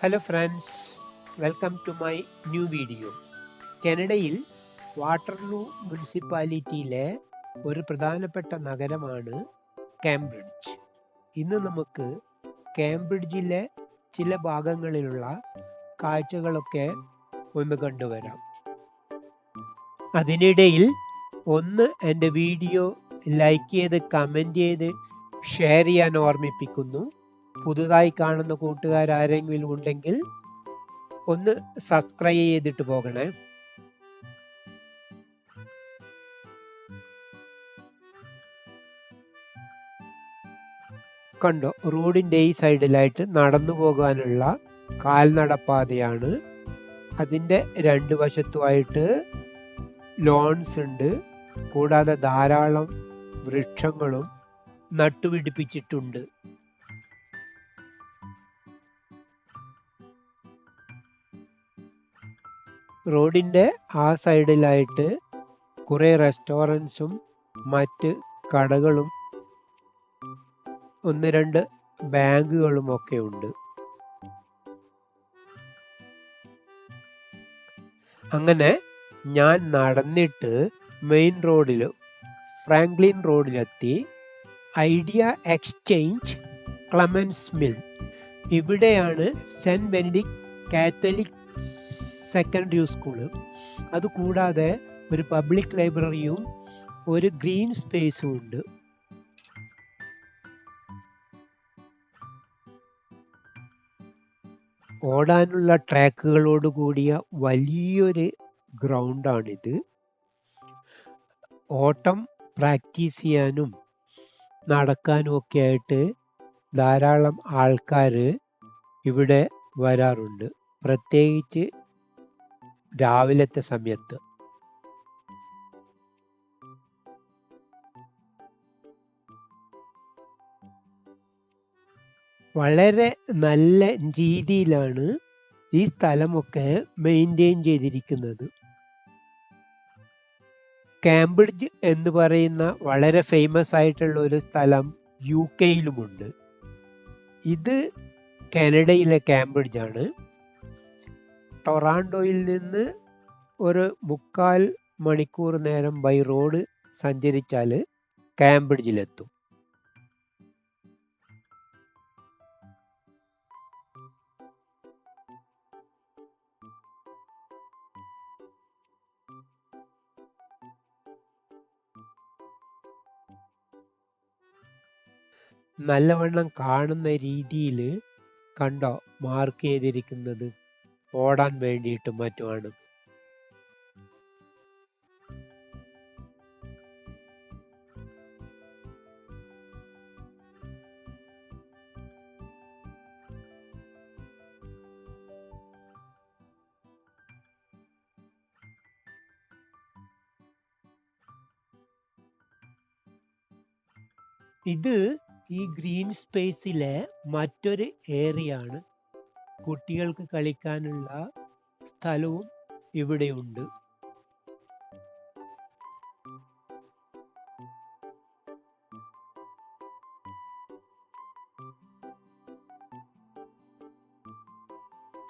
Hello friends, welcome to my new video. കാനഡയിൽ Waterloo മുനിസിപ്പാലിറ്റിയിലെ ഒരു പ്രധാനപ്പെട്ട നഗരമാണ് കാംബ്രിഡ്ജ്. ഇന്ന് നമുക്ക് കാംബ്രിഡ്ജിലെ ചില ഭാഗങ്ങളിലുള്ള കാഴ്ചകളൊക്കെ ഒന്ന് കണ്ടുവരാം. അതിനിടയിൽ എൻ്റെ വീഡിയോ ലൈക്ക് ചെയ്ത് കമൻറ്റ് ചെയ്ത് ഷെയർ ചെയ്യാൻ ഓർമ്മിപ്പിക്കുന്നു. പുതുതായി കാണുന്ന കൂട്ടുകാരാരെങ്കിലും ഉണ്ടെങ്കിൽ ഒന്ന് സബ്സ്ക്രൈബ് ചെയ്തിട്ട് പോകണേ. കണ്ടോ, റോഡിന്റെ ഈ സൈഡിലായിട്ട് നടന്നു പോകാനുള്ള കാൽനടപ്പാതയാണ്. അതിന്റെ രണ്ട് വശത്തുമായിട്ട് ലോൺസ് ഉണ്ട്. കൂടാതെ ധാരാളം വൃക്ഷങ്ങളും നട്ടുപിടിപ്പിച്ചിട്ടുണ്ട്. റോഡിന്റെ ആ സൈഡിലായിട്ട് കുറെ റെസ്റ്റോറൻറ്റ്സും മറ്റ് കടകളും ഒന്ന് രണ്ട് ബാങ്കുകളും ഒക്കെ ഉണ്ട്. അങ്ങനെ ഞാൻ നടന്നിട്ട് മെയിൻ റോഡിൽ ഫ്രാങ്ക്ലിൻ റോഡിലെത്തി. ഐഡിയ എക്സ്ചേഞ്ച് ക്ലമൻസ് മിൽ, ഇവിടെയാണ് Saint Benedict Catholic secondary school. അതുകൂടാതെ ഒരു പബ്ലിക് ലൈബ്രറിയും ഒരു ഗ്രീൻ സ്പേസും ഉണ്ട്. ഓടാനുള്ള ട്രാക്കുകളോട് കൂടിയ വലിയൊരു ഗ്രൗണ്ടാണിത്. ഓട്ടം പ്രാക്ടീസ് ചെയ്യാനും നടക്കാനും ഒക്കെ ആയിട്ട് ധാരാളം ആൾക്കാർ ഇവിടെ വരാറുണ്ട്, പ്രത്യേകിച്ച് രാവിലത്തെ സമയത്ത്. വളരെ നല്ല രീതിയിലാണ് ഈ സ്ഥലമൊക്കെ മെയിൻറ്റെയിൻ ചെയ്തിരിക്കുന്നത്. കാംബ്രിഡ്ജ് എന്ന് പറയുന്ന വളരെ ഫേമസ് ആയിട്ടുള്ള ഒരു സ്ഥലം UK-യിലുമുണ്ട്. ഇത് കാനഡയിലെ കാംബ്രിഡ്ജ് ആണ്. ടൊറാൻഡോയിൽ നിന്ന് ഒരു 3/4 മണിക്കൂർ നേരം ബൈ റോഡ് സഞ്ചരിച്ചാൽ കാംബ്രിഡ്ജിലെത്തും. നല്ലവണ്ണം കാണുന്ന രീതിയിൽ കണ്ടോ മാർക്ക് ചെയ്തിരിക്കുന്നത്, ഓടാൻ വേണ്ടിയിട്ടും മറ്റുമാണ്. ഇത് ഈ ഗ്രീൻ സ്പേസിലെ മറ്റൊരു ഏരിയ ആണ്. കുട്ടികൾക്ക് കളിക്കാനുള്ള സ്ഥലവും ഇവിടെയുണ്ട്.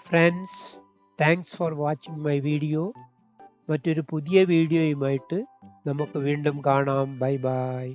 Friends, thanks for watching my video. മറ്റൊരു പുതിയ വീഡിയോയുമായിട്ട് നമുക്ക് വീണ്ടും കാണാം. Bye bye.